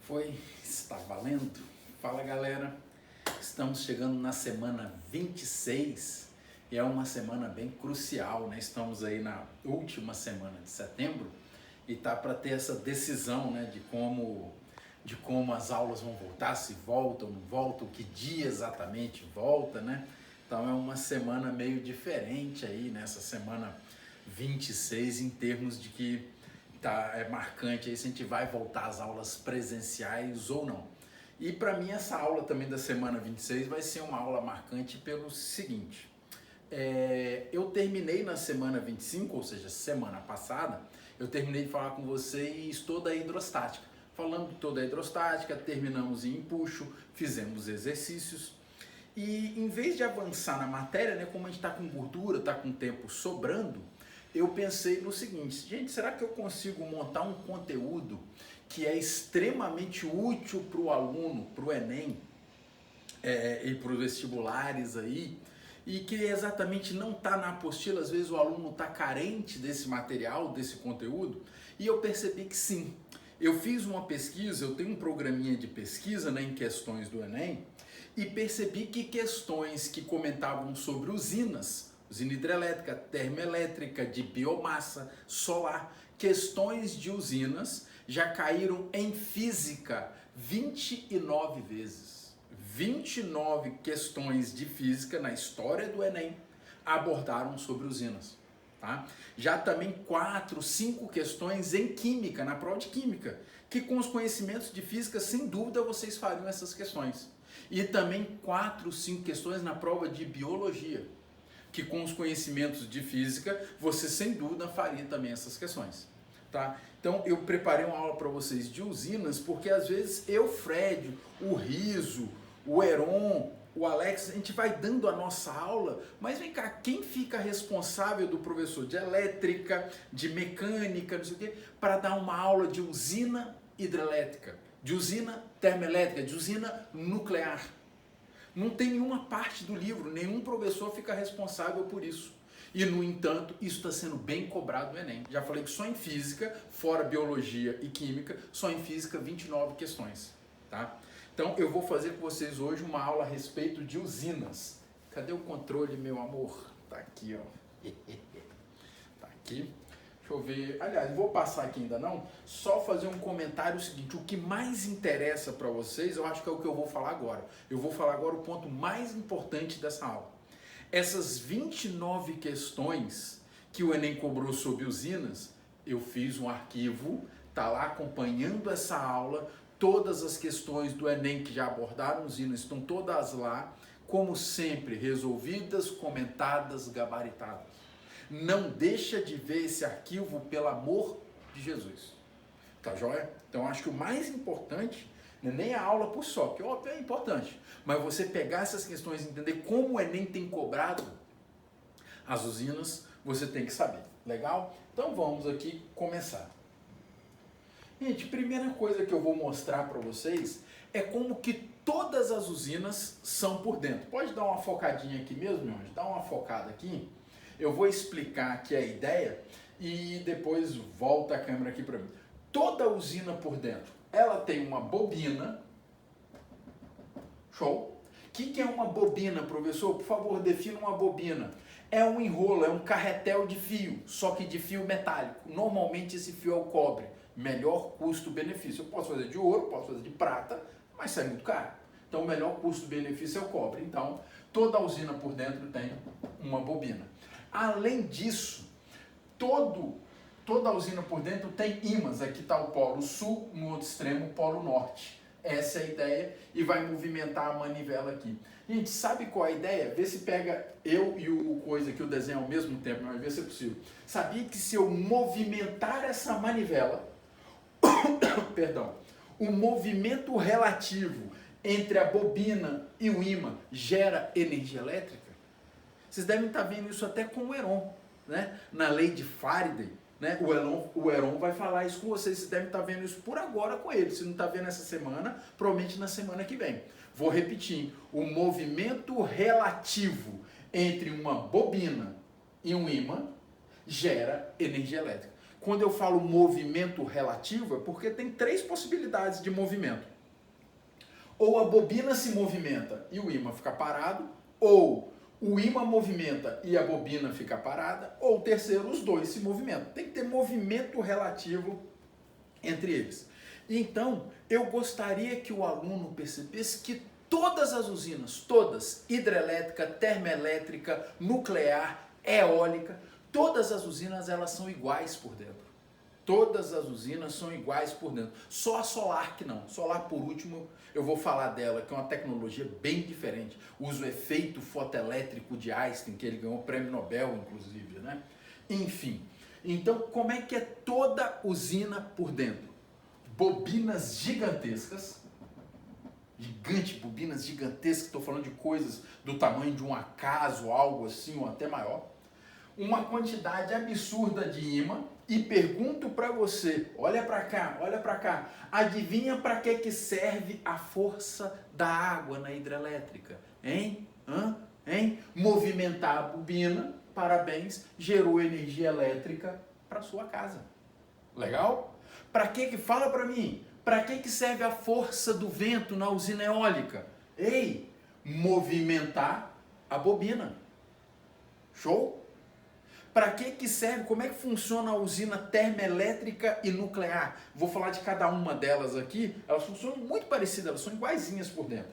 Foi? Está valendo? Fala galera, estamos chegando na semana 26 e é uma semana bem crucial, né? Estamos aí na última semana de setembro e tá para ter essa decisão, né, de como as aulas vão voltar, se voltam, não voltam, que dia exatamente volta, né? Então é uma semana meio diferente aí, nessa semana 26 em termos de que é marcante aí se a gente vai voltar às aulas presenciais ou não. E para mim essa aula também da semana 26 vai ser uma aula marcante pelo seguinte, eu terminei na semana 25, ou seja, semana passada, eu terminei de falar com vocês toda a hidrostática. Falando de toda a hidrostática, terminamos em empuxo, fizemos exercícios. E em vez de avançar na matéria, né, como a gente está com gordura, está com tempo sobrando, eu pensei no seguinte, gente, será que eu consigo montar um conteúdo que é extremamente útil para o aluno, para o Enem e para os vestibulares aí, e que exatamente não está na apostila, às vezes o aluno está carente desse material, desse conteúdo, e eu percebi que sim. Eu fiz uma pesquisa, eu tenho um programinha de pesquisa, né, em questões do Enem, e percebi que questões que comentavam sobre usinas, usina hidrelétrica, termoelétrica, de biomassa, solar, questões de usinas já caíram em física 29 vezes. 29 questões de física na história do Enem abordaram sobre usinas. Tá? Já também 4, 5 questões em química, na prova de química, que com os conhecimentos de física, sem dúvida, vocês fariam essas questões. E também 4, 5 questões na prova de biologia, que com os conhecimentos de física, você sem dúvida faria também essas questões. Tá? Então eu preparei uma aula para vocês de usinas, porque às vezes eu, Fred, o Riso, o Heron, o Alex, a gente vai dando a nossa aula, mas vem cá, quem fica responsável do professor de elétrica, de mecânica, não sei o quê, para dar uma aula de usina hidrelétrica, de usina termoelétrica, de usina nuclear? Não tem nenhuma parte do livro, nenhum professor fica responsável por isso. E, no entanto, isso está sendo bem cobrado no Enem. Já falei que só em física, fora biologia e química, só em física 29 questões. Tá? Então, eu vou fazer com vocês hoje uma aula a respeito de usinas. Cadê o controle, meu amor? Tá aqui, ó. Tá aqui. Deixa eu ver. Aliás, vou passar aqui ainda não. Só fazer um comentário seguinte. O que mais interessa para vocês, eu acho que é o que eu vou falar agora. Eu vou falar agora o ponto mais importante dessa aula. Essas 29 questões que o Enem cobrou sobre usinas, eu fiz um arquivo, tá lá acompanhando essa aula. Todas as questões do Enem que já abordaram usinas estão todas lá, como sempre, resolvidas, comentadas, gabaritadas. Não deixa de ver esse arquivo, pelo amor de Jesus. Tá joia? Então acho que o mais importante não é nem a aula por só, que óbvio é importante, mas você pegar essas questões e entender como o Enem tem cobrado as usinas, você tem que saber. Legal? Então vamos aqui começar. Gente, primeira coisa que eu vou mostrar para vocês é como que todas as usinas são por dentro. Pode dar uma focadinha aqui mesmo, meu anjo? Dá uma focada aqui. Eu vou explicar aqui a ideia e depois volta a câmera aqui para mim. Toda usina por dentro, ela tem uma bobina. Show? O que é uma bobina, professor? Por favor, defina uma bobina. É um enrolo, é um carretel de fio, só que de fio metálico. Normalmente esse fio é o cobre. Melhor custo-benefício. Eu posso fazer de ouro, posso fazer de prata, mas sai muito caro. Então o melhor custo-benefício é o cobre. Então toda usina por dentro tem uma bobina. Além disso, toda usina por dentro tem ímãs. Aqui está o polo sul, no outro extremo o polo norte. Essa é a ideia e vai movimentar a manivela aqui. Gente, sabe qual é a ideia? Vê se pega eu e o coisa aqui, o desenho ao mesmo tempo, mas vê se é possível. Sabia que se eu movimentar essa manivela, perdão, o movimento relativo entre a bobina e o ímã gera energia elétrica? Vocês devem estar vendo isso até com o Heron, né? Na lei de Faraday, né? O Heron vai falar isso com vocês. Vocês devem estar vendo isso por agora com ele. Se não está vendo essa semana, provavelmente na semana que vem. Vou repetir. O movimento relativo entre uma bobina e um ímã gera energia elétrica. quando eu falo movimento relativo, é porque tem três possibilidades de movimento. Ou a bobina se movimenta e o ímã fica parado, ou o ímã movimenta e a bobina fica parada, ou terceiro, os dois se movimentam. Tem que ter movimento relativo entre eles. Então, eu gostaria que o aluno percebesse que todas as usinas, todas, hidrelétrica, termoelétrica, nuclear, eólica, todas as usinas elas são iguais por dentro. Todas as usinas são iguais por dentro. Só a solar que não. Solar, por último, eu vou falar dela, que é uma tecnologia bem diferente. Usa o efeito fotoelétrico de Einstein, que ele ganhou o prêmio Nobel, inclusive, né? Enfim. Então, como é que é toda usina por dentro? Bobinas gigantescas. Bobinas gigantescas. Estou falando de coisas do tamanho de uma casa ou algo assim, ou até maior. Uma quantidade absurda de ímã. E pergunto para você, olha para cá, adivinha para que serve a força da água na hidrelétrica? Hein? Movimentar a bobina, parabéns, gerou energia elétrica para sua casa. Legal? Para que fala para mim? Para que serve a força do vento na usina eólica? Ei, movimentar a bobina. Show? Para que serve? Como é que funciona a usina termoelétrica e nuclear? Vou falar de cada uma delas aqui. Elas funcionam muito parecidas, elas são iguaizinhas por dentro.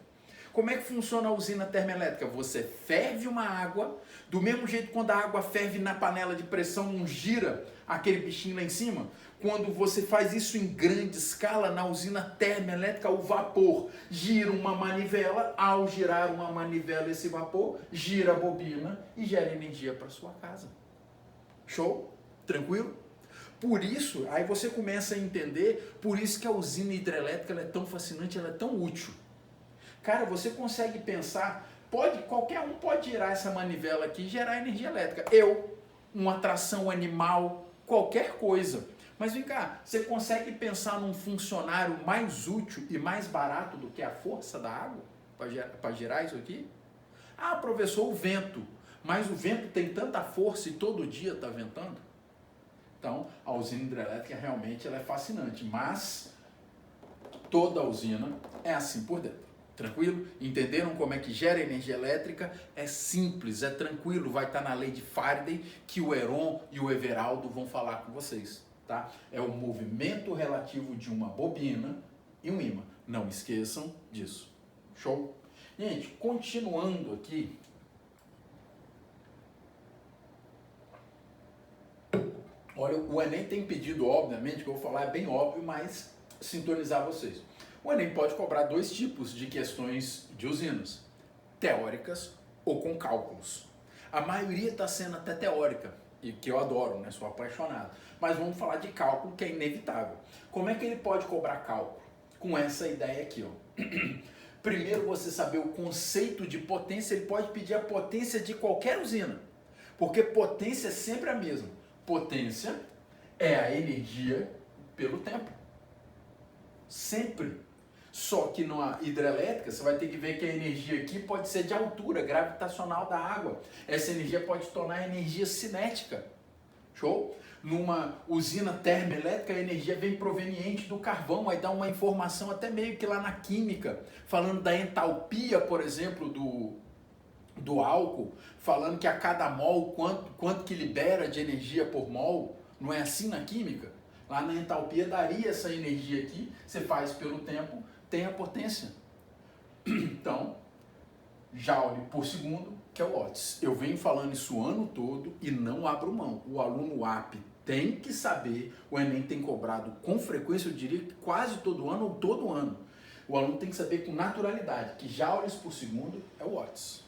Como é que funciona a usina termoelétrica? Você ferve uma água, do mesmo jeito quando a água ferve na panela de pressão, não gira aquele bichinho lá em cima? Quando você faz isso em grande escala, na usina termoelétrica, o vapor gira uma manivela. Ao girar uma manivela, esse vapor gira a bobina e gera energia para sua casa. Show? Tranquilo? Por isso, aí você começa a entender, por isso que a usina hidrelétrica ela é tão fascinante, ela é tão útil. Cara, você consegue pensar, qualquer um pode girar essa manivela aqui e gerar energia elétrica. Uma tração animal, qualquer coisa. Mas vem cá, você consegue pensar num funcionário mais útil e mais barato do que a força da água para gerar isso aqui? Ah, professor, o vento. Mas o vento tem tanta força e todo dia está ventando? Então, a usina hidrelétrica realmente ela é fascinante, mas toda a usina é assim por dentro. Tranquilo? Entenderam como é que gera energia elétrica? É simples, é tranquilo, vai estar na lei de Faraday que o Heron e o Everaldo vão falar com vocês. Tá? É o movimento relativo de uma bobina e um ímã. Não esqueçam disso. Show? Gente, continuando aqui. Olha, o Enem tem pedido, obviamente, que eu vou falar é bem óbvio, mas sintonizar vocês. O Enem pode cobrar dois tipos de questões de usinas, teóricas ou com cálculos. A maioria está sendo até teórica, e que eu adoro, né? Sou apaixonado. Mas vamos falar de cálculo, que é inevitável. Como é que ele pode cobrar cálculo? Com essa ideia aqui, ó. Primeiro, você saber o conceito de potência, ele pode pedir a potência de qualquer usina, porque potência é sempre a mesma. Potência é a energia pelo tempo. Sempre. Só que na hidrelétrica, você vai ter que ver que a energia aqui pode ser de altura gravitacional da água. Essa energia pode se tornar energia cinética. Show? Numa usina termoelétrica, a energia vem proveniente do carvão, aí dá uma informação até meio que lá na química, falando da entalpia, por exemplo, do álcool, falando que a cada mol, quanto que libera de energia por mol, não é assim na química? Lá na entalpia daria essa energia aqui, você faz pelo tempo, tem a potência. Então, joule por segundo, que é o watts. Eu venho falando isso o ano todo e não abro mão. O aluno AP tem que saber, o Enem tem cobrado com frequência, eu diria que quase todo ano ou todo ano. O aluno tem que saber com naturalidade que joules por segundo é o watts.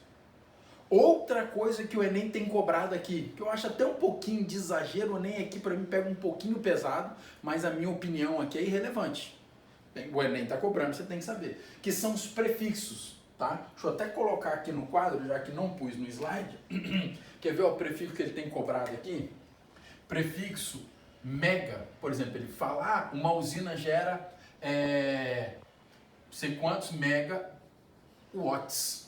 Outra coisa que o Enem tem cobrado aqui, que eu acho até um pouquinho de exagero, o Enem aqui para mim pega um pouquinho pesado, mas a minha opinião aqui é irrelevante. O Enem está cobrando, você tem que saber. Que são os prefixos, tá? Deixa eu até colocar aqui no quadro, já que não pus no slide. Quer ver o prefixo que ele tem cobrado aqui? Prefixo mega, por exemplo, ele fala, uma usina gera sei quantos megawatts.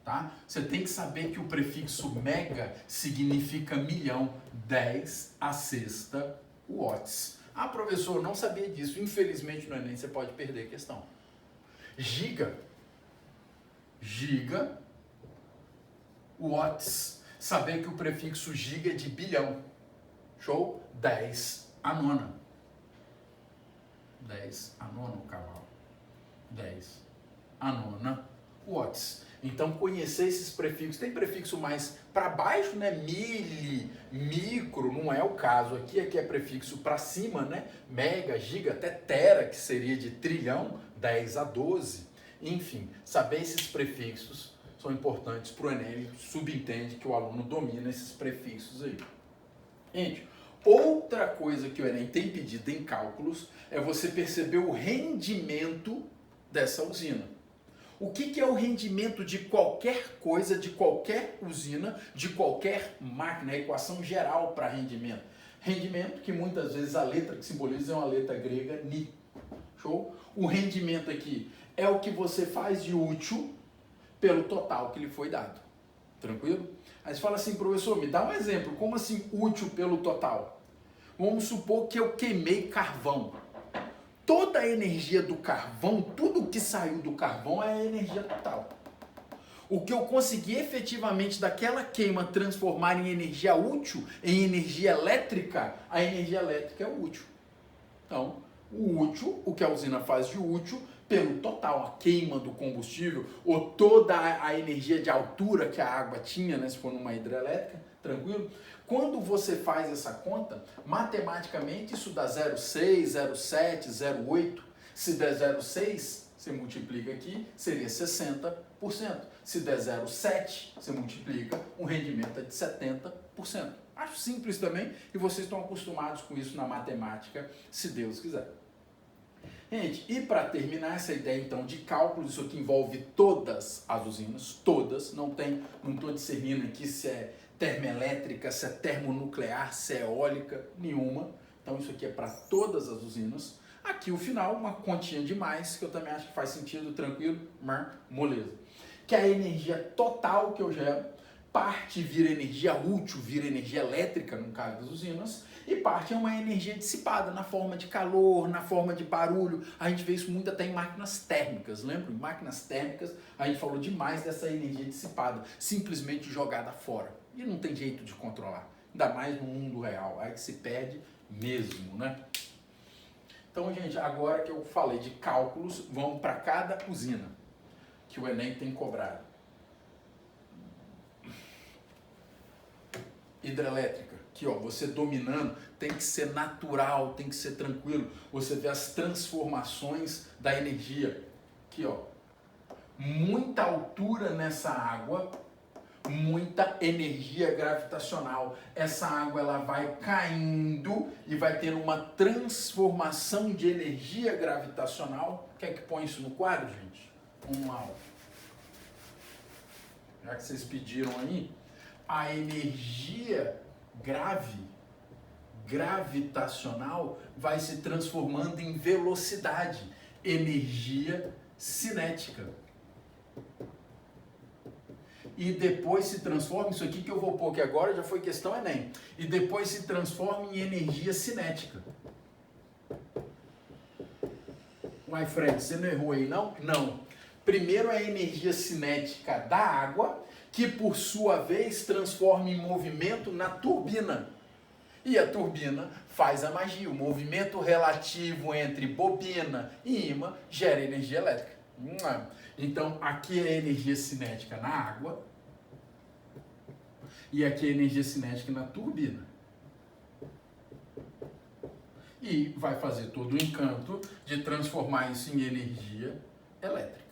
Tá? Você tem que saber que o prefixo mega significa milhão, 10 à sexta watts. Ah, professor, não sabia disso. Infelizmente no Enem você pode perder a questão. Giga, watts. Saber que o prefixo giga é de bilhão. Show? 10 a nona. 10 a nona, o cavalo. 10 a nona watts. Então, conhecer esses prefixos. Tem prefixo mais para baixo, né? Mili, micro, não é o caso aqui. Aqui é prefixo para cima, né? Mega, giga, até tera, que seria de trilhão, 10 a 12. Enfim, saber esses prefixos são importantes para o Enem. Ele subentende que o aluno domina esses prefixos aí. Gente, outra coisa que o Enem tem pedido em cálculos é você perceber o rendimento dessa usina. O que é o rendimento de qualquer coisa, de qualquer usina, de qualquer máquina? A equação geral para rendimento. Rendimento, que muitas vezes a letra que simboliza é uma letra grega, ni. Show? O rendimento aqui é o que você faz de útil pelo total que lhe foi dado. Tranquilo? Aí você fala assim, professor, me dá um exemplo. Como assim útil pelo total? Vamos supor que eu queimei carvão. Toda a energia do carvão, tudo que saiu do carvão é a energia total. O que eu consegui efetivamente daquela queima transformar em energia útil, em energia elétrica, a energia elétrica é útil. Então, o útil, o que a usina faz de útil, pelo total, a queima do combustível, ou toda a energia de altura que a água tinha, né, se for numa hidrelétrica, tranquilo? Quando você faz essa conta, matematicamente isso dá 0,6, 0,7, 0,8. Se der 0,6, você multiplica aqui, seria 60%. Se der 0,7, você multiplica, o rendimento é de 70%. Acho simples também e vocês estão acostumados com isso na matemática, se Deus quiser. Gente, e para terminar essa ideia então de cálculo, isso aqui envolve todas as usinas, todas, não estou discernindo aqui se é termoelétrica, se é termonuclear, se é eólica, nenhuma. Então isso aqui é para todas as usinas. Aqui o final, uma continha de mais, que eu também acho que faz sentido, tranquilo, moleza. Que é a energia total que eu gero, parte vira energia útil, vira energia elétrica, no caso das usinas, e parte é uma energia dissipada na forma de calor, na forma de barulho. A gente vê isso muito até em máquinas térmicas, lembra? Em máquinas térmicas a gente falou demais dessa energia dissipada, simplesmente jogada fora. E não tem jeito de controlar, ainda mais no mundo real, aí que se perde mesmo, né? Então, gente, agora que eu falei de cálculos, vamos para cada usina que o Enem tem cobrado. Hidrelétrica, aqui ó, você dominando, tem que ser natural, tem que ser tranquilo, você vê as transformações da energia, aqui ó, muita altura nessa água, muita energia gravitacional, essa água ela vai caindo e vai ter uma transformação de energia gravitacional. Quer que põe isso no quadro, gente? Vamos lá, ó. Já que vocês pediram aí, a energia gravitacional vai se transformando em velocidade, energia cinética. E depois se transforma, isso aqui que eu vou pôr aqui agora já foi questão Enem, e depois se transforma em energia cinética. Uai, Fred, você não errou aí não? Não. Primeiro é a energia cinética da água, que por sua vez transforma em movimento na turbina. E a turbina faz a magia, o movimento relativo entre bobina e ímã gera energia elétrica. Então aqui é a energia cinética na água e aqui é a energia cinética na turbina. E vai fazer todo o encanto de transformar isso em energia elétrica.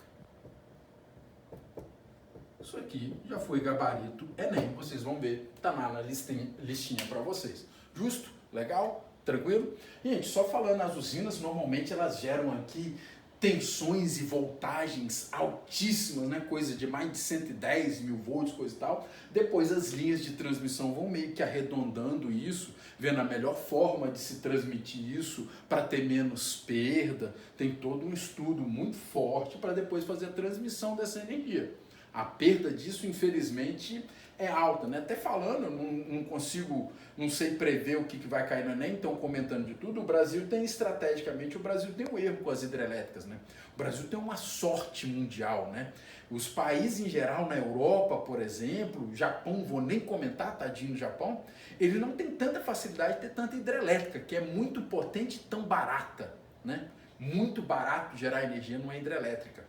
Isso aqui já foi gabarito Enem, vocês vão ver, tá lá na listinha para vocês. Justo? Legal? Tranquilo? Gente, só falando, as usinas normalmente elas geram aqui tensões e voltagens altíssimas, né? Coisa de mais de 110 mil volts, coisa e tal. Depois as linhas de transmissão vão meio que arredondando isso, vendo a melhor forma de se transmitir isso para ter menos perda. Tem todo um estudo muito forte para depois fazer a transmissão dessa energia. A perda disso, infelizmente, é alta, né? Até falando, eu não consigo, não sei prever o que vai cair no Enem, então comentando de tudo, o Brasil tem estrategicamente, o Brasil tem um erro com as hidrelétricas, né? O Brasil tem uma sorte mundial, né? Os países em geral, na Europa, por exemplo, Japão, vou nem comentar, tadinho no Japão, ele não tem tanta facilidade de ter tanta hidrelétrica, que é muito potente e tão barata, né? Muito barato gerar energia numa hidrelétrica.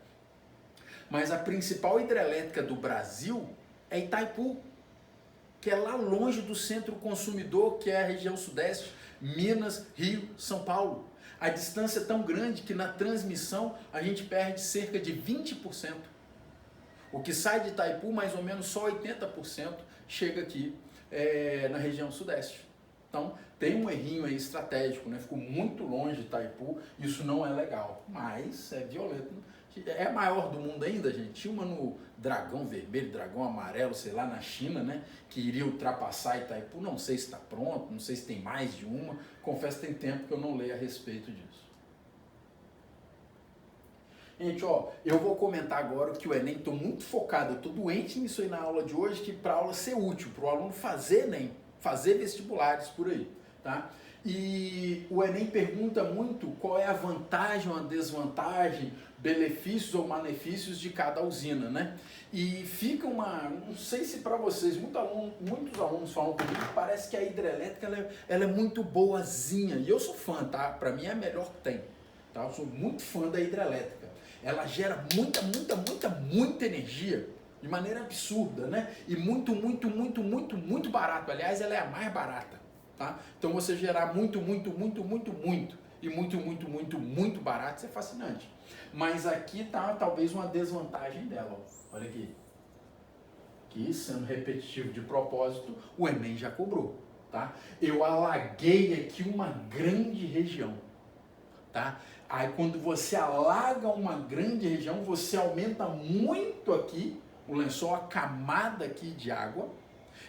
Mas a principal hidrelétrica do Brasil é Itaipu, que é lá longe do centro consumidor, que é a região sudeste, Minas, Rio, São Paulo. A distância é tão grande que na transmissão a gente perde cerca de 20%. O que sai de Itaipu, mais ou menos só 80% chega aqui na região sudeste. Então tem um errinho aí estratégico, né? Ficou muito longe de Itaipu, isso não é legal, mas é violento. É a maior do mundo ainda, gente. Tinha uma no Dragão Vermelho, Dragão Amarelo, sei lá, na China, né? Que iria ultrapassar Itaipu. Não sei se está pronto, não sei se tem mais de uma. Confesso que tem tempo que eu não leio a respeito disso. Gente, ó, eu vou comentar agora que o Enem, estou muito focado, eu estou doente nisso aí na aula de hoje, que para a aula ser útil, para o aluno fazer Enem, fazer vestibulares por aí, tá? E o Enem pergunta muito qual é a vantagem ou a desvantagem, benefícios ou malefícios de cada usina, né? E fica não sei se para vocês, muitos alunos falam comigo que parece que a hidrelétrica ela é muito boazinha, e eu sou fã, tá? Para mim é a melhor que tem, tá? Eu sou muito fã da hidrelétrica. Ela gera muita energia de maneira absurda, né? E muito barato. Aliás, ela é a mais barata, tá? Então você gerar muito e muito barato, isso é fascinante. Mas aqui tá talvez uma desvantagem dela, ó. Olha aqui. Aqui, sendo repetitivo de propósito, o Enem já cobrou, tá? Eu alaguei aqui uma grande região, tá? Aí quando você alaga uma grande região, você aumenta muito aqui o lençol, a camada aqui de água.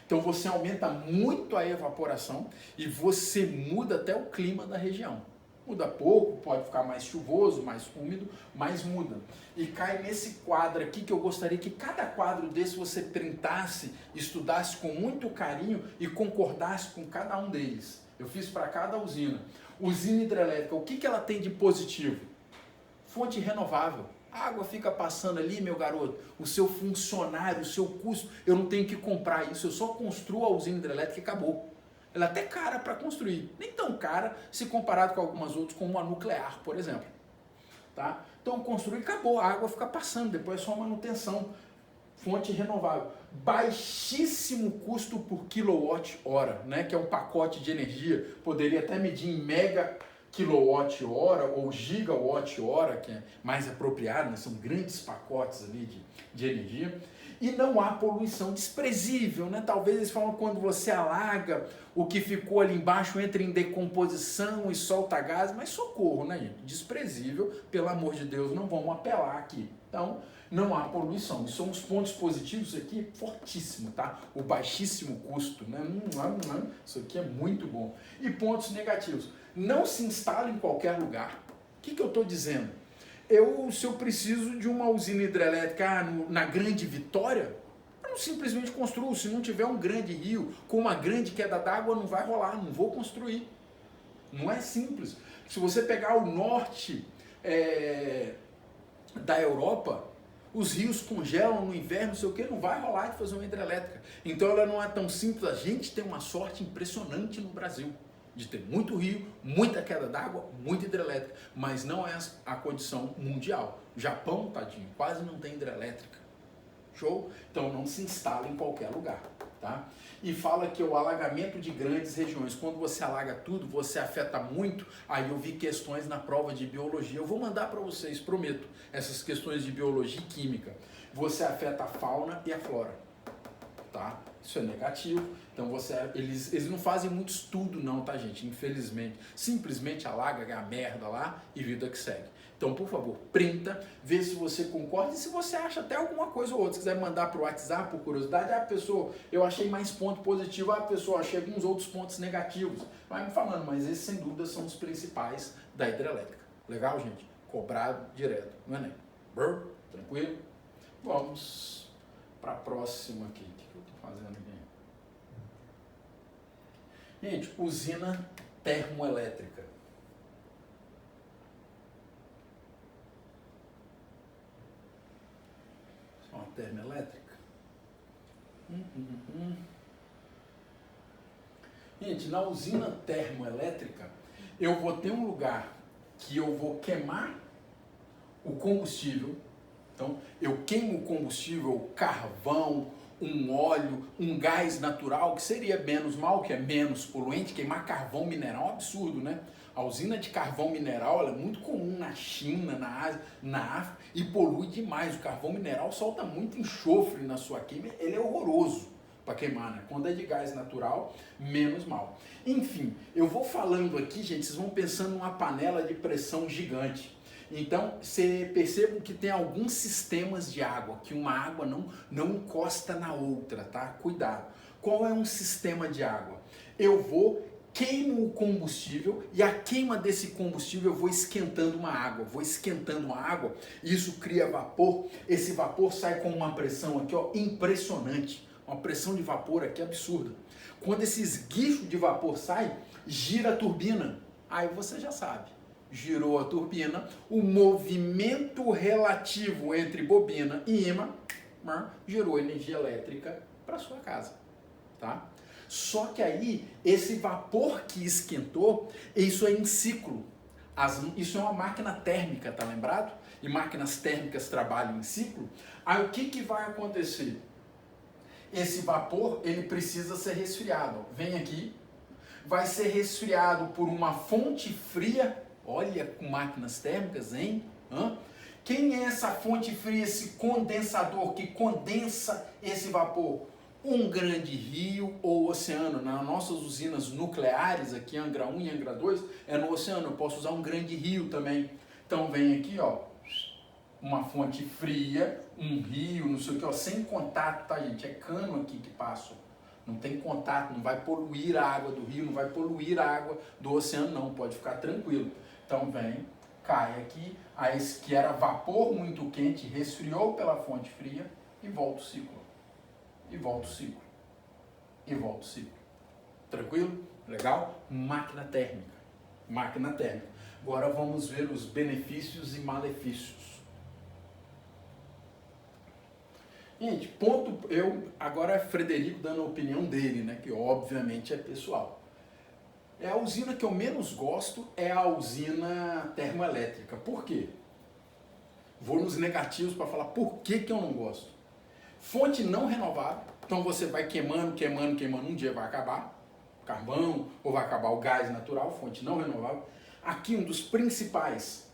Então você aumenta muito a evaporação e você muda até o clima da região. Muda pouco, pode ficar mais chuvoso, mais úmido, mas muda. E cai nesse quadro aqui que eu gostaria que cada quadro desse você printasse, estudasse com muito carinho e concordasse com cada um deles. Eu fiz para cada usina. Usina hidrelétrica, o que ela tem de positivo? Fonte renovável. A água fica passando ali, meu garoto, o seu funcionário, o seu custo, eu não tenho que comprar isso, eu só construo a usina hidrelétrica e acabou. Ela é até cara para construir, nem tão cara se comparado com algumas outras, como a nuclear, por exemplo. Tá? Então construir, acabou, a água fica passando, depois é só manutenção. Fonte renovável. Baixíssimo custo por quilowatt-hora, né? Que é um pacote de energia, poderia até medir em mega quilowatt-hora ou gigawatt-hora, que é mais apropriado, né? São grandes pacotes ali de energia. E não há poluição, desprezível, né? Talvez eles falam quando você alaga, o que ficou ali embaixo entra em decomposição e solta gás, mas socorro, né, gente? Desprezível, pelo amor de Deus, não vamos apelar aqui. Então, não há poluição. São os pontos positivos aqui, fortíssimo, tá? O baixíssimo custo, né? Isso aqui é muito bom. E pontos negativos. Não se instala em qualquer lugar. O que eu estou dizendo? Se eu preciso de uma usina hidrelétrica na Grande Vitória, eu não simplesmente construo. Se não tiver um grande rio com uma grande queda d'água, não vai rolar, não vou construir. Não é simples. Se você pegar o norte da Europa, os rios congelam no inverno, não sei o que, não vai rolar de fazer uma hidrelétrica. Então ela não é tão simples. A gente tem uma sorte impressionante no Brasil de ter muito rio, muita queda d'água, muita hidrelétrica, mas não é a condição mundial. O Japão, tadinho, quase não tem hidrelétrica. Show? Então não se instala em qualquer lugar, tá? E fala que o alagamento de grandes regiões, quando você alaga tudo, você afeta muito. Aí eu vi questões na prova de biologia, eu vou mandar para vocês, prometo, essas questões de biologia e química. Você afeta a fauna e a flora, tá? Isso é negativo. Então eles não fazem muito estudo não, tá, gente? Infelizmente. Simplesmente alaga a merda lá e vida que segue. Então, por favor, printa, vê se você concorda e se você acha até alguma coisa ou outra. Se quiser mandar para o WhatsApp, por curiosidade, pessoa, eu achei mais ponto positivo, pessoa, achei alguns outros pontos negativos. Vai me falando, mas esses sem dúvida são os principais da hidrelétrica. Legal, gente? Cobrado direto, não é nem? Tranquilo? Vamos para a próxima aqui. O que eu estou fazendo aqui? Gente, usina termoelétrica. Isso é uma termoelétrica? Gente, na usina termoelétrica, eu vou ter um lugar que eu vou queimar o combustível. Então, eu queimo o combustível, carvão, um óleo, um gás natural, que seria menos mal, que é menos poluente. Queimar carvão mineral é um absurdo, né? A usina de carvão mineral ela é muito comum na China, na Ásia, na África, e polui demais. O carvão mineral solta muito enxofre na sua queima, ele é horroroso para queimar, né? Quando é de gás natural, menos mal. Enfim, eu vou falando aqui, gente, vocês vão pensando numa panela de pressão gigante. Então, você percebe que tem alguns sistemas de água, que uma água não encosta na outra, tá? Cuidado. Qual é um sistema de água? Eu vou, queimo o combustível e a queima desse combustível eu vou esquentando uma água. Vou esquentando uma água, isso cria vapor. Esse vapor sai com uma pressão aqui, ó, impressionante. Uma pressão de vapor aqui absurda. Quando esse esguicho de vapor sai, gira a turbina. Aí você já sabe. Girou a turbina, o movimento relativo entre bobina e ímã gerou energia elétrica para sua casa, tá? Só que aí, esse vapor que esquentou, isso é em ciclo. Isso é uma máquina térmica, tá lembrado? E máquinas térmicas trabalham em ciclo. Aí o que vai acontecer? Esse vapor, ele precisa ser resfriado. Vem aqui, vai ser resfriado por uma fonte fria. Olha, com máquinas térmicas, hein? Quem é essa fonte fria, esse condensador que condensa esse vapor? Um grande rio ou oceano. Nas nossas usinas nucleares, aqui Angra 1 e Angra 2, é no oceano. Eu posso usar um grande rio também. Então vem aqui, ó, uma fonte fria, um rio, não sei o que, ó, sem contato, tá, gente? É cano aqui que passa. Não tem contato, não vai poluir a água do rio, não vai poluir a água do oceano, não. Pode ficar tranquilo. Então vem, cai aqui, aí que era vapor muito quente, resfriou pela fonte fria e volta o ciclo. E volta o ciclo. E volta o ciclo. Tranquilo? Legal? Máquina térmica. Máquina térmica. Agora vamos ver os benefícios e malefícios. Gente, agora é Frederico dando a opinião dele, né? Que obviamente é pessoal. A usina que eu menos gosto é a usina termoelétrica. Por quê? Vou nos negativos para falar por que eu não gosto. Fonte não renovável, então você vai queimando, um dia vai acabar carvão ou vai acabar o gás natural, fonte não renovável. Aqui um dos principais,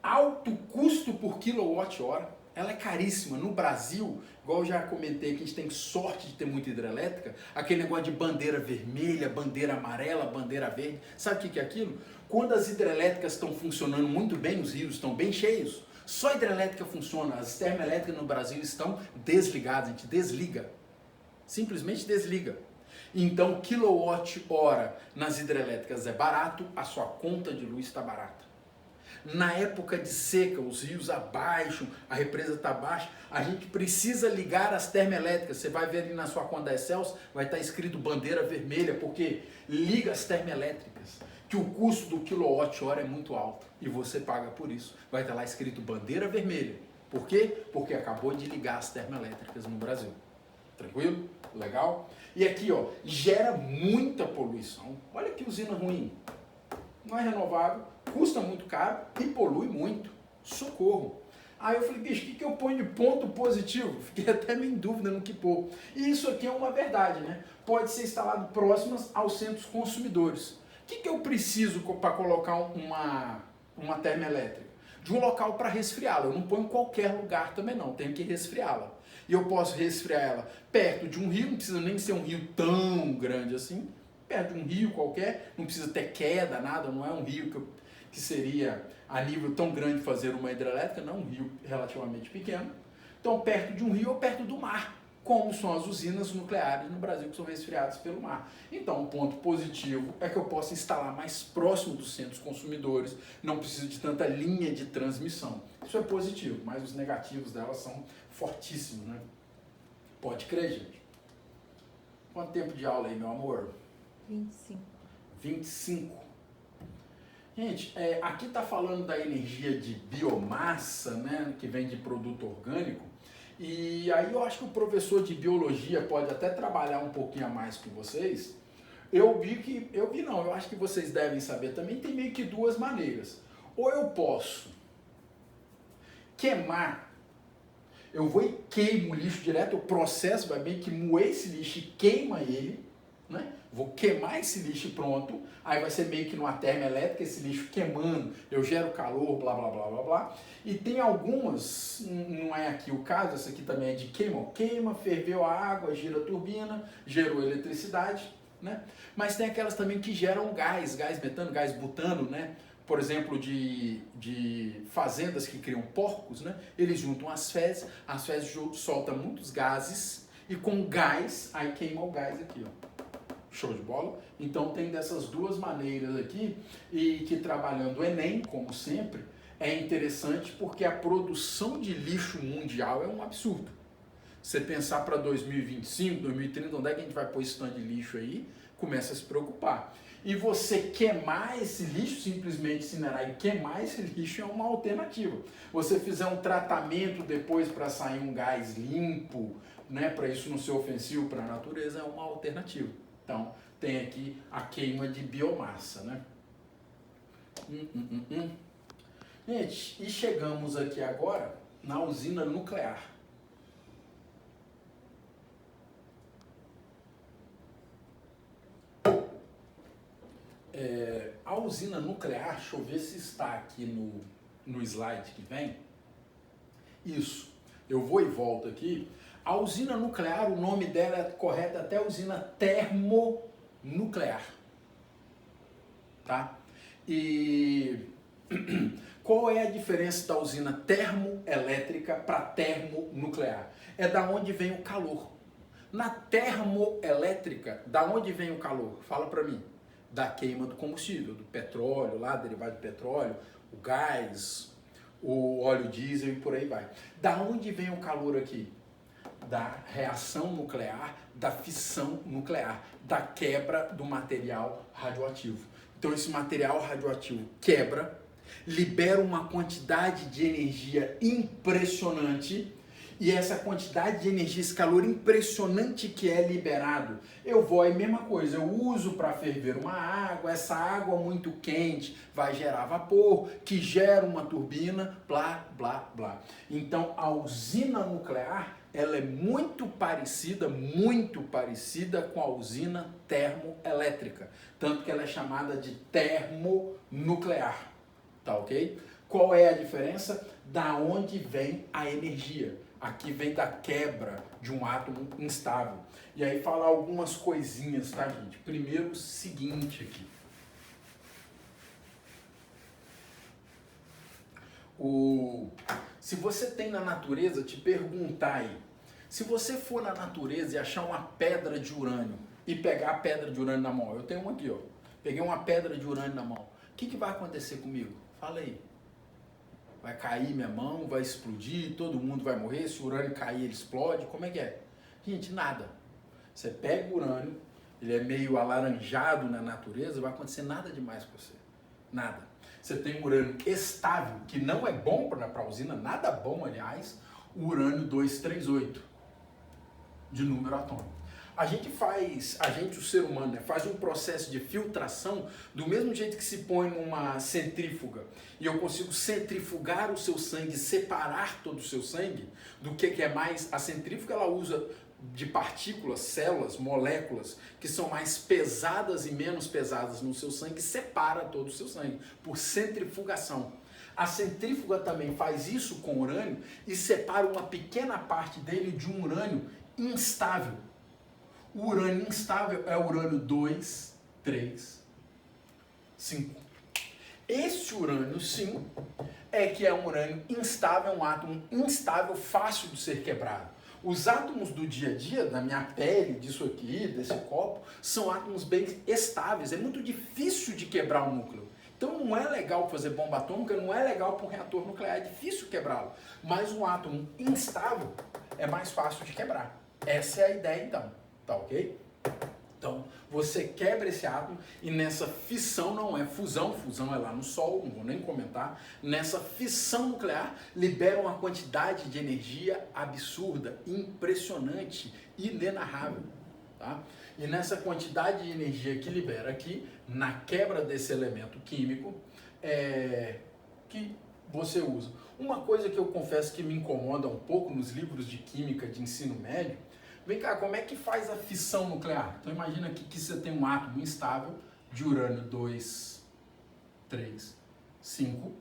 alto custo por quilowatt-hora. Ela é caríssima. No Brasil, igual eu já comentei que a gente tem sorte de ter muita hidrelétrica, aquele negócio de bandeira vermelha, bandeira amarela, bandeira verde, sabe o que é aquilo? Quando as hidrelétricas estão funcionando muito bem, os rios estão bem cheios, só a hidrelétrica funciona, as termoelétricas no Brasil estão desligadas, a gente desliga, simplesmente desliga. Então, quilowatt-hora nas hidrelétricas é barato, a sua conta de luz está barata. Na época de seca, os rios abaixam, a represa está baixa, a gente precisa ligar as termoelétricas. Você vai ver ali na sua conta da Excelsior, vai estar escrito bandeira vermelha, porque liga as termoelétricas, que o custo do quilowatt-hora é muito alto e você paga por isso. Vai estar lá escrito bandeira vermelha. Por quê? Porque acabou de ligar as termoelétricas no Brasil. Tranquilo? Legal? E aqui, ó, gera muita poluição. Olha que usina ruim. Não é renovável, custa muito caro e polui muito. Socorro. Aí eu falei, bicho, o que eu ponho de ponto positivo? Fiquei até meio em dúvida no que pôr. E isso aqui é uma verdade, né? Pode ser instalado próximas aos centros consumidores. O que eu preciso para colocar uma termoelétrica? De um local para resfriá-la. Eu não ponho em qualquer lugar também não, tenho que resfriá-la. E eu posso resfriar ela perto de um rio, não precisa nem ser um rio tão grande assim, perto de um rio qualquer, não precisa ter queda, nada, não é um rio que seria a nível tão grande fazer uma hidrelétrica, não, um rio relativamente pequeno. Então, perto de um rio ou perto do mar, como são as usinas nucleares no Brasil que são resfriadas pelo mar. Então, um ponto positivo é que eu posso instalar mais próximo dos centros consumidores, não preciso de tanta linha de transmissão. Isso é positivo, mas os negativos delas são fortíssimos, né? Pode crer, gente. Quanto tempo de aula aí, meu amor? 25. 25. Gente, aqui está falando da energia de biomassa, né, que vem de produto orgânico. E aí eu acho que o professor de biologia pode até trabalhar um pouquinho a mais com vocês. Eu acho que vocês devem saber também, tem meio que duas maneiras. Ou eu posso queimar, eu vou e queimo o lixo direto, o processo vai meio que moer esse lixo e queima ele, né? Vou queimar esse lixo e pronto, aí vai ser meio que numa termoelétrica, esse lixo queimando, eu gero calor, blá blá blá blá blá. E tem algumas, não é aqui o caso, essa aqui também é de queima, ferveu a água, gira a turbina, gerou eletricidade, né? Mas tem aquelas também que geram gás metano, gás butano, né? Por exemplo, de fazendas que criam porcos, né? Eles juntam as fezes soltam muitos gases e com gás, aí queima o gás aqui, ó. Show de bola? Então tem dessas duas maneiras aqui e que trabalhando o Enem, como sempre, é interessante porque a produção de lixo mundial é um absurdo. Você pensar para 2025, 2030, onde é que a gente vai pôr esse tanto de lixo aí, começa a se preocupar. E você queimar esse lixo, simplesmente incinerar e queimar esse lixo é uma alternativa. Você fizer um tratamento depois para sair um gás limpo, né, para isso não ser ofensivo para a natureza, é uma alternativa. Então, tem aqui a queima de biomassa, né? Gente, e chegamos aqui agora na usina nuclear. A usina nuclear, deixa eu ver se está aqui no slide que vem. Isso, eu vou e volto aqui. A usina nuclear, o nome dela é correto até usina termonuclear. Tá? E qual é a diferença da usina termoelétrica para termonuclear? É da onde vem o calor. Na termoelétrica, da onde vem o calor? Fala para mim. Da queima do combustível, do petróleo, lá derivado de petróleo, o gás, o óleo diesel e por aí vai. Da onde vem o calor aqui? Da reação nuclear, da fissão nuclear, da quebra do material radioativo. Então esse material radioativo quebra, libera uma quantidade de energia impressionante e essa quantidade de energia, esse calor impressionante que é liberado, eu vou, é a mesma coisa, eu uso para ferver uma água, essa água muito quente vai gerar vapor, que gera uma turbina, blá, blá, blá. Então a usina nuclear, ela é muito parecida com a usina termoelétrica, tanto que ela é chamada de termonuclear, tá ok? Qual é a diferença? Da onde vem a energia? Aqui vem da quebra de um átomo instável. E aí falar algumas coisinhas, tá, gente? Primeiro, o seguinte aqui. Se você tem na natureza, te perguntar aí, se você for na natureza e achar uma pedra de urânio e pegar a pedra de urânio na mão, eu tenho uma aqui, ó. Peguei uma pedra de urânio na mão. O que vai acontecer comigo? Fala aí. Vai cair minha mão, vai explodir, todo mundo vai morrer, se o urânio cair ele explode, como é que é? Gente, nada. Você pega o urânio, ele é meio alaranjado na natureza, não vai acontecer nada demais com você. Nada. Você tem um urânio estável, que não é bom para a usina, nada bom, aliás, o urânio 238, de número atômico. O ser humano, né, faz um processo de filtração do mesmo jeito que se põe numa centrífuga e eu consigo centrifugar o seu sangue, separar todo o seu sangue do que é mais. A centrífuga ela usa de partículas, células, moléculas que são mais pesadas e menos pesadas no seu sangue, separa todo o seu sangue por centrifugação. A centrífuga também faz isso com o urânio e separa uma pequena parte dele de um urânio instável. O urânio instável é o urânio 2, 3, 5. Esse urânio, sim, é que é um urânio instável, um átomo instável, fácil de ser quebrado. Os átomos do dia a dia, da minha pele, disso aqui, desse copo, são átomos bem estáveis. É muito difícil de quebrar o núcleo. Então não é legal fazer bomba atômica, não é legal para um reator nuclear, é difícil quebrá-lo. Mas um átomo instável é mais fácil de quebrar. Essa é a ideia então, tá ok? Então, você quebra esse átomo e nessa fissão não é fusão, fusão é lá no Sol, não vou nem comentar. Nessa fissão nuclear, libera uma quantidade de energia absurda, impressionante, inenarrável, tá? E nessa quantidade de energia que libera aqui, na quebra desse elemento químico, que você usa. Uma coisa que eu confesso que me incomoda um pouco nos livros de química de ensino médio. Vem cá, como é que faz a fissão nuclear? Então imagina que você tem um átomo instável de urânio 2, 3, 5.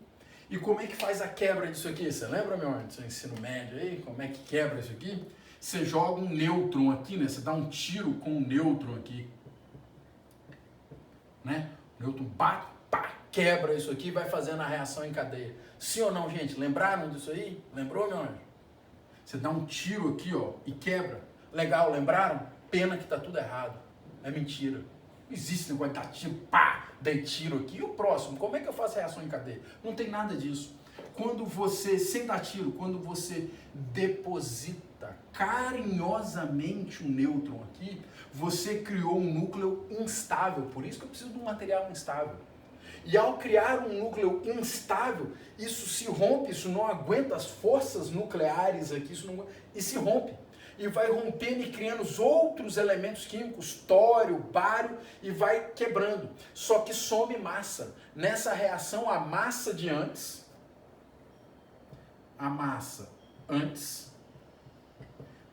E como é que faz a quebra disso aqui? Você lembra, meu irmão, do seu ensino médio aí? Como é que quebra isso aqui? Você joga um nêutron aqui, né? Você dá um tiro com um nêutron aqui. Né? O nêutron bate, pá, quebra isso aqui e vai fazendo a reação em cadeia. Sim ou não, gente? Lembraram disso aí? Lembrou, meu anjo? Você dá um tiro aqui, ó, e quebra. Legal, lembraram? Pena que tá tudo errado. É mentira. Não existe negócio de dar tiro, pá, dei tiro aqui. E o próximo? Como é que eu faço a reação em cadeia? Não tem nada disso. Quando você, sem dar tiro, quando você deposita carinhosamente um nêutron aqui, você criou um núcleo instável. Por isso que eu preciso de um material instável. E ao criar um núcleo instável, isso se rompe, isso não aguenta as forças nucleares aqui, isso não, e se rompe. E vai rompendo e criando os outros elementos químicos, tório, bário, e vai quebrando. Só que some massa. Nessa reação, a massa de antes,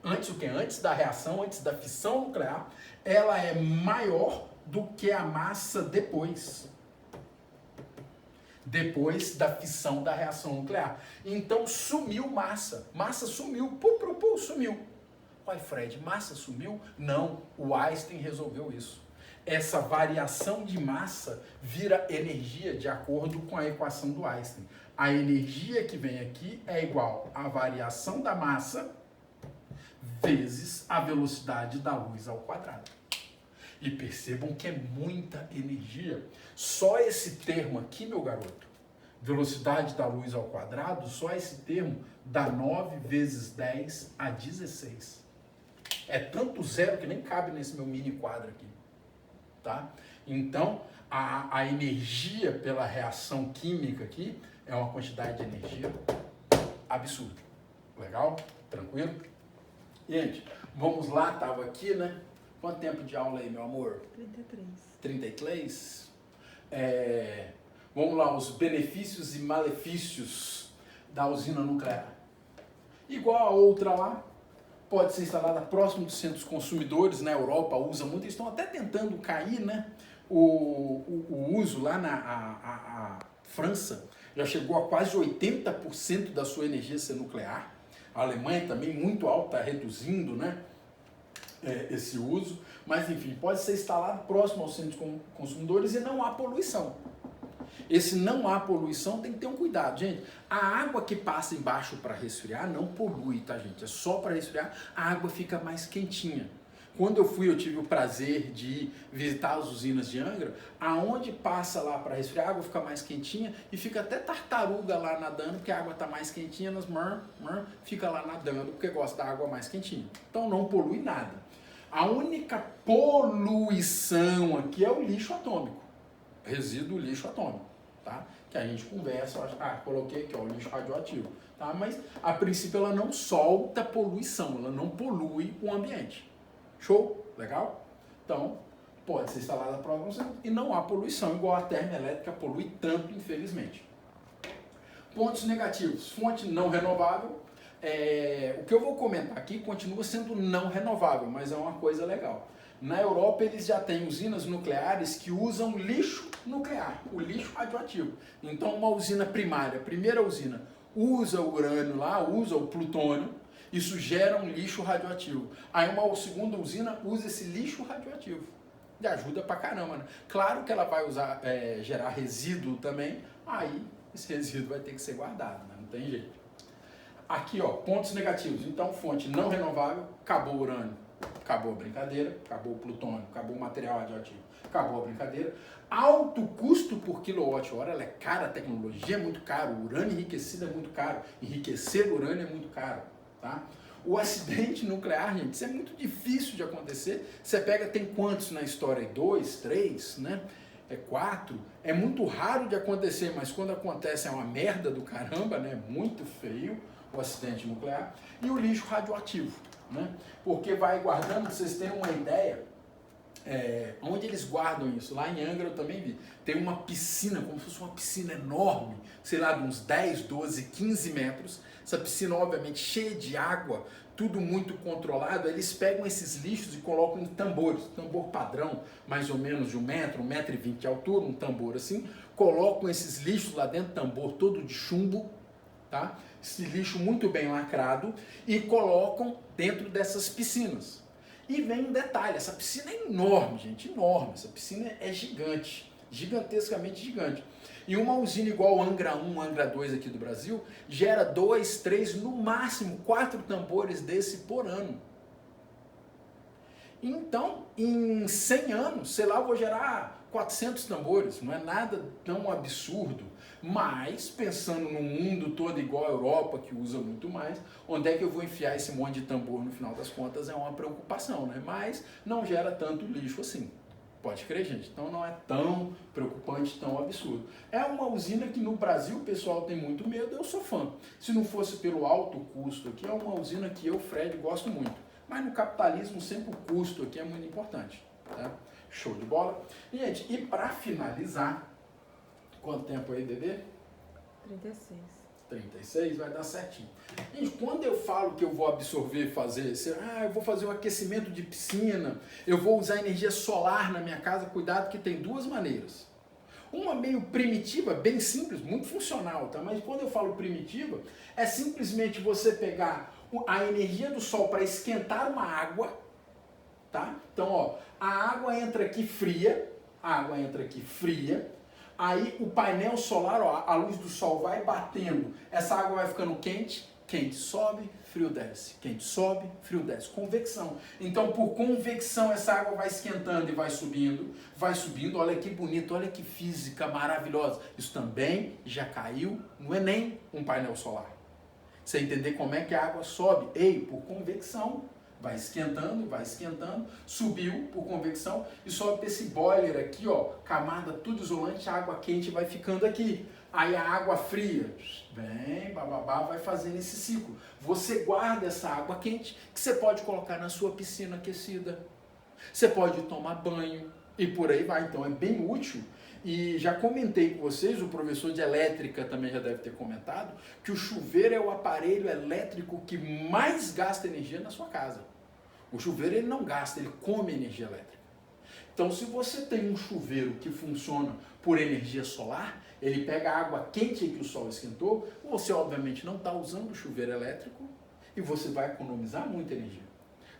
antes o que? Antes da reação, antes da fissão nuclear, ela é maior do que a massa depois. Depois da fissão da reação nuclear. Então sumiu massa. Massa sumiu. Sumiu. Uai, Fred, massa sumiu? Não, o Einstein resolveu isso. Essa variação de massa vira energia de acordo com a equação do Einstein. A energia que vem aqui é igual à variação da massa vezes a velocidade da luz ao quadrado. E percebam que é muita energia. Só esse termo aqui, meu garoto, velocidade da luz ao quadrado, só esse termo dá 9 vezes 10 a 16. É tanto zero que nem cabe nesse meu mini quadro aqui. Tá? Então, a energia pela reação química aqui é uma quantidade de energia absurda. Legal? Tranquilo? Gente, vamos lá, tava aqui, né? Quanto tempo de aula aí, meu amor? 33. 33? Vamos lá, os benefícios e malefícios da usina nuclear. Igual a outra lá, pode ser instalada próximo dos centros consumidores, na Europa usa muito, eles estão até tentando cair, né? O uso lá na França já chegou a quase 80% da sua energia ser nuclear. A Alemanha também muito alta, reduzindo, né? Esse uso, mas enfim, pode ser instalado próximo aos centros consumidores e não há poluição. Esse não há poluição tem que ter um cuidado, gente. A água que passa embaixo para resfriar não polui, tá, gente? É só para resfriar, a água fica mais quentinha. Quando eu fui, eu tive o prazer de visitar as usinas de Angra, aonde passa lá para resfriar, a água fica mais quentinha e fica até tartaruga lá nadando, porque a água está mais quentinha, fica lá nadando porque gosta da água mais quentinha. Então não polui nada. A única poluição aqui é o lixo atômico, resíduo lixo atômico, tá? Que a gente conversa, coloquei aqui, ó, o lixo radioativo, tá? Mas a princípio ela não solta poluição, ela não polui o ambiente. Show? Legal? Então, pode ser instalada próximo e não há poluição, igual a termoelétrica polui tanto, infelizmente. Pontos negativos. Fonte não renovável. O que eu vou comentar aqui continua sendo não renovável, mas é uma coisa legal. Na Europa, eles já têm usinas nucleares que usam lixo nuclear, o lixo radioativo. Então, uma usina primária, a primeira usina, usa o urânio lá, usa o plutônio, isso gera um lixo radioativo. Aí uma segunda usina usa esse lixo radioativo. E ajuda pra caramba, né? Claro que ela vai usar, gerar resíduo também, aí esse resíduo vai ter que ser guardado, né? Não tem jeito. Aqui, ó, pontos negativos. Então, fonte não renovável, acabou o urânio, acabou a brincadeira, acabou o plutônio, acabou o material radioativo, acabou a brincadeira. Alto custo por quilowatt-hora, ela é cara, a tecnologia é muito caro, o urânio enriquecido é muito caro, enriquecer o urânio é muito caro. Tá? O acidente nuclear, gente, isso é muito difícil de acontecer. Você pega, tem quantos na história? 2, 3, né? 4. É muito raro de acontecer, mas quando acontece é uma merda do caramba, né? Muito feio o acidente nuclear. E o lixo radioativo, né? Porque vai guardando, pra vocês terem uma ideia, onde eles guardam isso? Lá em Angra eu também vi. Tem uma piscina, como se fosse uma piscina enorme, sei lá, de uns 10, 12, 15 metros. Essa piscina, obviamente, cheia de água, tudo muito controlado. Eles pegam esses lixos e colocam em tambores, tambor padrão, mais ou menos de 1 metro, 1,20 m de altura, um tambor assim. Colocam esses lixos lá dentro, tambor todo de chumbo, tá? Esse lixo muito bem lacrado, e colocam dentro dessas piscinas. E vem um detalhe, essa piscina é enorme, gente, enorme. Essa piscina é gigante, gigantescamente gigante. E uma usina igual Angra 1, Angra 2 aqui do Brasil, gera 2, 3, no máximo 4 tambores desse por ano. Então, em 100 anos, sei lá, eu vou gerar 400 tambores, não é nada tão absurdo. Mas, pensando no mundo todo igual a Europa, que usa muito mais, onde é que eu vou enfiar esse monte de tambor no final das contas é uma preocupação, né? Mas não gera tanto lixo assim. Pode crer, gente. Então não é tão preocupante, tão absurdo. É uma usina que no Brasil o pessoal tem muito medo, eu sou fã. Se não fosse pelo alto custo aqui, é uma usina que eu, Fred, gosto muito. Mas no capitalismo sempre o custo aqui é muito importante. Tá? Show de bola. E, gente, e para finalizar, quanto tempo aí, bebê? 36. 36, vai dar certinho. Gente, quando eu falo que eu vou absorver, eu vou fazer um aquecimento de piscina, eu vou usar energia solar na minha casa, cuidado que tem duas maneiras. Uma meio primitiva, bem simples, muito funcional, tá? Mas quando eu falo primitiva, é simplesmente você pegar a energia do sol para esquentar uma água, tá? Então, ó, a água entra aqui fria, aí o painel solar, ó, a luz do sol vai batendo, essa água vai ficando quente, quente sobe, frio desce, quente sobe, frio desce, convecção. Então, por convecção, essa água vai esquentando e vai subindo, olha que bonito, olha que física maravilhosa. Isso também já caiu no Enem, um painel solar. Você entender como é que a água sobe? Por convecção. Vai esquentando, subiu por convecção e sobe para esse boiler aqui, ó, camada tudo isolante, a água quente vai ficando aqui. Aí a água fria, vem, bababá, vai fazendo esse ciclo. Você guarda essa água quente que você pode colocar na sua piscina aquecida. Você pode tomar banho e por aí vai. Então é bem útil. E já comentei com vocês, o professor de elétrica também já deve ter comentado, que o chuveiro é o aparelho elétrico que mais gasta energia na sua casa. O chuveiro ele não gasta, ele come energia elétrica. Então se você tem um chuveiro que funciona por energia solar, ele pega a água quente que o sol esquentou, você obviamente não está usando o chuveiro elétrico e você vai economizar muita energia.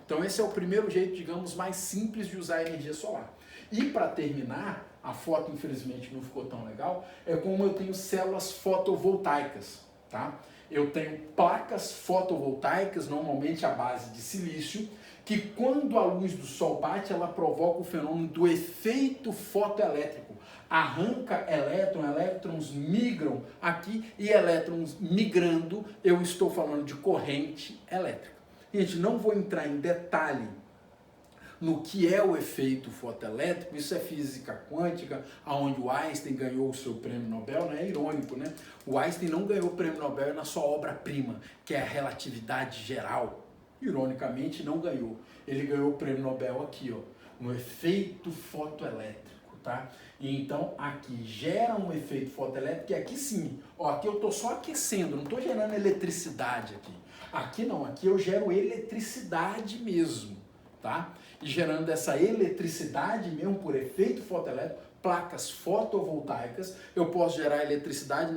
Então esse é o primeiro jeito, digamos, mais simples de usar a energia solar. E para terminar, a foto infelizmente não ficou tão legal, é como eu tenho células fotovoltaicas, tá? Eu tenho placas fotovoltaicas, normalmente à base de silício, que quando a luz do sol bate, ela provoca o fenômeno do efeito fotoelétrico. Arranca elétrons migram aqui, e elétrons migrando, eu estou falando de corrente elétrica. Gente, não vou entrar em detalhe no que é o efeito fotoelétrico, isso é física quântica, onde o Einstein ganhou o seu prêmio Nobel, né? É irônico, né? O Einstein não ganhou o prêmio Nobel na sua obra-prima, que é a relatividade geral. Ironicamente, não ganhou. Ele ganhou o prêmio Nobel aqui, ó, no efeito fotoelétrico, tá? E então, aqui gera um efeito fotoelétrico, e aqui sim, ó, aqui eu estou só aquecendo, não estou gerando eletricidade aqui. Aqui não, aqui eu gero eletricidade mesmo, tá? E gerando essa eletricidade mesmo por efeito fotoelétrico, placas fotovoltaicas, eu posso gerar eletricidade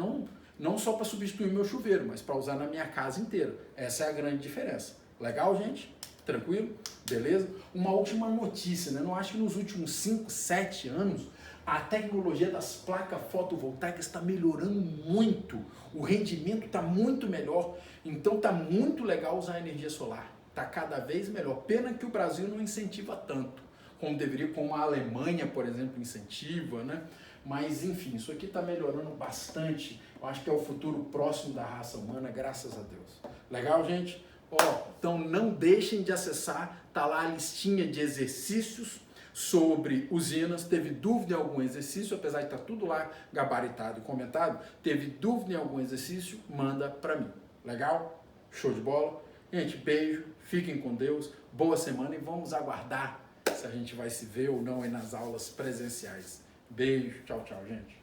não só para substituir meu chuveiro, mas para usar na minha casa inteira. Essa é a grande diferença. Legal, gente? Tranquilo? Beleza? Uma última notícia, né? Não acho que nos últimos 5, 7 anos a tecnologia das placas fotovoltaicas está melhorando muito. O rendimento está muito melhor. Então está muito legal usar a energia solar. Está cada vez melhor. Pena que o Brasil não incentiva tanto, como deveria, como a Alemanha, por exemplo, incentiva, né? Mas, enfim, isso aqui está melhorando bastante. Eu acho que é o futuro próximo da raça humana, graças a Deus. Legal, gente? Então não deixem de acessar, tá lá a listinha de exercícios sobre usinas. Teve dúvida em algum exercício, apesar de estar tudo lá gabaritado e comentado, teve dúvida em algum exercício, manda para mim. Legal? Show de bola? Gente, beijo, fiquem com Deus, boa semana e vamos aguardar se a gente vai se ver ou não aí nas aulas presenciais. Beijo, tchau, tchau, gente.